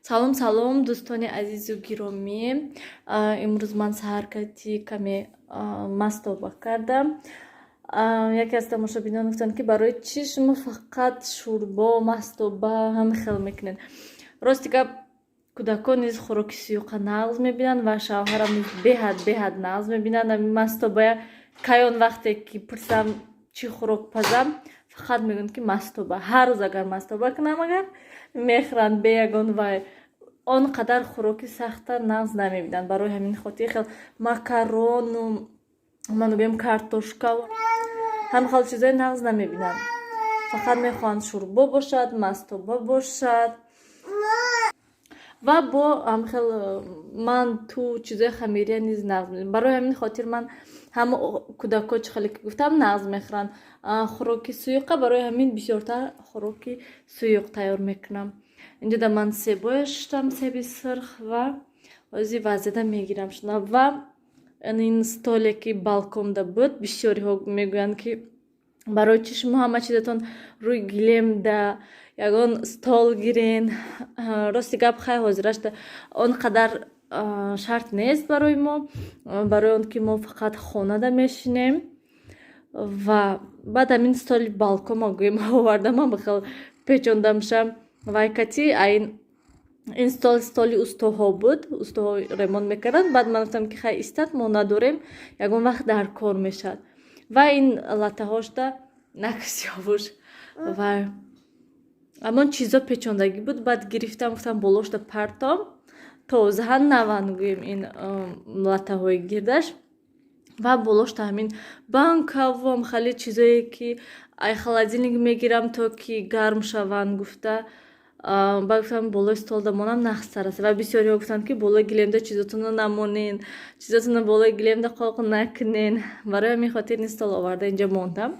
Салом салом дӯстони азизу гиромӣ. Имрӯз ман саҳаркати каме мастоба кардам. Яке аз тамошобинон гуфтанд ки барои чӣ шумо фақат шӯрбо, мастоба ҳамин хел мекунед. Рости гап, кӯдакон низ хӯроки суюқа нағз мебинанд ва шавҳарам низ беҳад нағз мебинанд. Ҳамин мастобая каён вақте ки пурсам чӣ хӯрок пазам, фақат мегӯянд ки мастоба. Ҳар рӯз агар мастоба кунам, агар мехӯранд бе ягон вай. Он қадар хӯроки сахта нағз намебинанд. Барои ҳамин хотир хел макарону ман гӯям картошка ҳамин хел чизои нағз намебинанд. Фақат мехоҳанд шӯрбо бошад, мастоба бошад ва бо ҳамхел манту чизои хамирия низ нағз мебинанд. Барои ҳамин хотир ман ҳама кӯдако чӣ хеле ки гуфтам нағз мехӯранд хӯроки суюқа. Барои ҳамин бисёртар хӯроки суюқ тайёр мекунам. Инҷода ман себоя шиштам, себи сирх ва ози вазеда мегирам шуна. Ва ин столе ки балконда буд, бисёриҳо мегӯянд ки барои чӣ шумо ҳама чизатон рӯи гилемда ягон стол гирен. Рости гап хай ҳозирашда он қадар шарт нест барои мо, барои он ки мо фақат хонада мешинем. Ва баъд ҳамин столи балконма гӯем овардаман бахел печондамшам. Вайкати ин столи устоҳо буд, устоҳо ремонт мекарданд. Баъд ман гуфтам ки хай истат мо надорем, ягон вақт дар кор мешавад. Ва ин латтаҳошда наксиёвуш ва амон чизо печондагӣ буд. Баъд гирифтам, гуфтам болошда партом тоза наван гӯем ин латтаҳои гирдаш. Ва болошта ҳамин банкавом хали чизое ки ай холодильник мегирам то ки гарм шаванд гуфта. Ба гуфтам болои стол дамонам нахстар аст. Ва бисёриҳо гуфтанд ки болои гилемда чизотонро намонен, чизотонро болои гилемда қоқ накунен. Барои ҳамин хотир ин стол оварда инҷа мондам.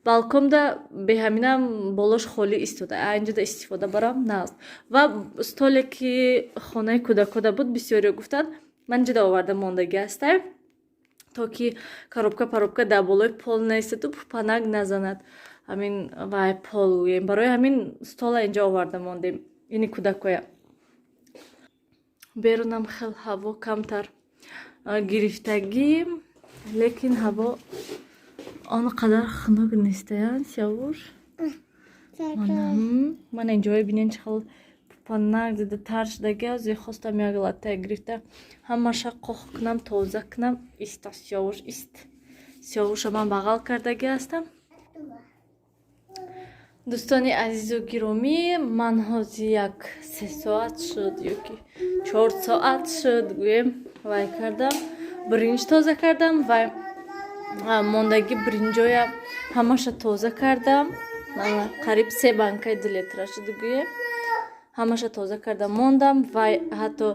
Балконда беҳаминам болош холӣ истода. Инҷода истифода барам нағз. Ва столе ки хонаи кӯдакода буд, бисёриҳо гуфтанд ман инҷода оварда мондагӣ астай, то ки коробка дар болои пол наистаду пӯпанак назанад. Ҳамин вай пол гӯем. Барои ҳамин стола инҷа оварда мондем. Ини кӯдакоя. Берунам хел ҳаво камтар гирифтагӣ, лекин ҳаво он қадар хунук нестаян. Сиёвуш ман инҷои бинен чӣ хел пӯпанак дида тар шудагӣ аст. Хостам як латтае гирифта ҳамаша қоқ кунам, тоза кунам. Иста сиёвуш ист. Сиёвуша ман бағал кардагӣ ҳастам. дӯстони азизу гиромӣ, ман ҳозир як 3 соат шуд ёки 4 соат шуд гӯем вай кардам. Бринҷ тоза кардам ва мондагӣ бринҷоя ҳамаша тоза кардам. Қариб 3 банкаи 2 литра шуд гӯем. Ҳамаша тоза кардам мондам. Вай ҳатто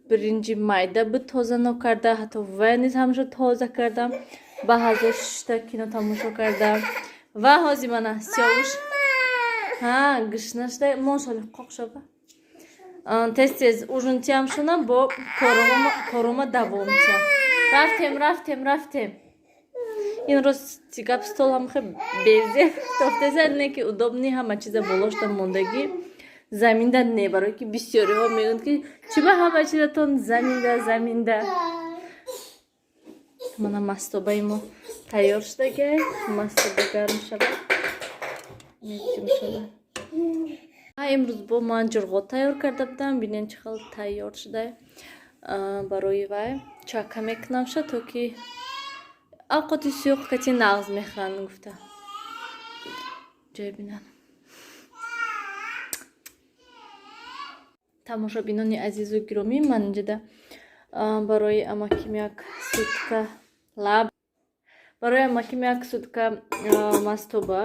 бринҷи майда буд тоза накарда, ҳатто вай низ ҳамаша тоза кардам. Ба ҳазор шишта кино тамошо кардам. Ва ҳозир мана сиёвуш гушна шуда мошалла қоқ шава. Тез ужунтиам шунам бо корома давомча. Рафтем. ин рости гап столам хе безе тофтеса не ки удобни ҳама чиза болошда мондагӣ заминда не. Барои ки бисёриҳо мегӯянд ки чиба ҳама чизатон заминда. Мана мастобаи мо тайёр шудагай. Мастоба гарм шавад. Имрӯз бо ман ҷурғот тайёр карда будам. Бинен чӣ хел тайёр шуда. Барои вай чака мекунам ша то ки авқоти суюқ кати нағз мехӯранд гуфта. Ҷой бинан. Тамошобинони азизу гиромӣ, ман инҷода барои амаким як сутка мастоба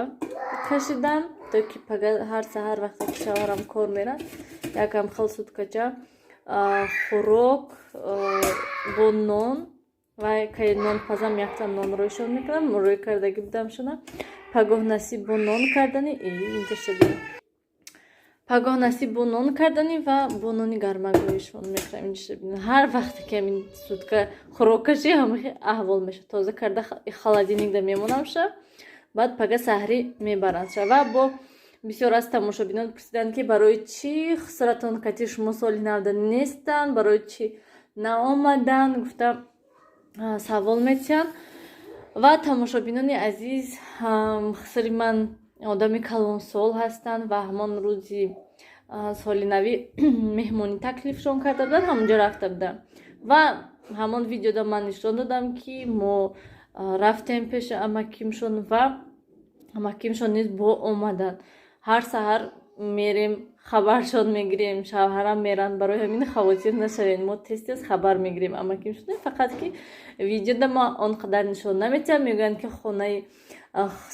кашидам, то ки пага ҳар саҳар вақте ки шавҳарам кор мерад якам хел суткача хӯрок бо нон ва кай нон пазам якта нон рӯйшон мекунам. Рӯй кардагӣ будам шуна. Пагоҳ насиб бо нон кардани инҷа шуд. Пагоҳ насиб бо нон кардани ва бо нони гармагӯишон мехӯрам. Инҷа шуд. Ҳар вақте ки ҳамин сутка хӯрок каши ҳамин аҳвол меша. Тоза карда холодильникда мемонам ша. Баъд пага саҳрӣ мебаранд ша. Ва бо бисёр аз тамошобинон пурсиданд ки барои чӣ хусратон кати шумо соли навда нестанд, барои чӣ наомаданд, гуфтам савол метиҳанд. Ва тамошобинони азиз, хусари ман одами калонсол ҳастанд ва ҳамон рӯзи соли навӣ меҳмонӣ таклифшон карда буданд, ҳамонҷо рафта будам ва ҳамон видеода ман нишон додам ки мо рафтем пеши амакимшон ва амакимшон низ бо омаданд. Ҳар саҳар мерем, хабаршон мегирем, шавҳарам меранд. Барои ҳамин хавотир нашавед, мо тез хабар мегирем амакимшон. Фақат ки видеода ма он қадар нишон наметиҳам. Мегӯянд ки хонаи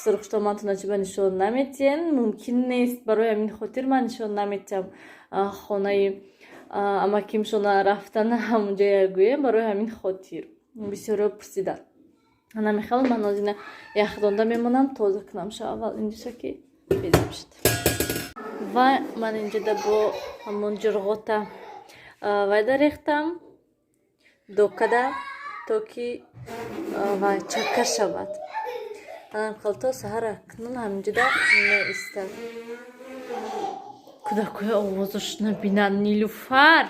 сурхуштоматона чиба нишон наметиҳем, мумкин нест. Барои ҳамин хотир ман нишон наметиҳам хонаи амакимшона рафтана ҳамонҷо ягӯем. Барои ҳамин хотир бисёро пурсиданд. Ана мехал ман озина яхдонда мемонам, тоза кунам шаввал инҷоша ки безам шуд. Ва ман инҷода бо ҳамон ҷурғота вайда рехтам докада, то ки вай чака шавад. Ана мехал то саҳар акнун ҳаминҷода меистад. кӯдакои овозашона бинанд. Нилуфар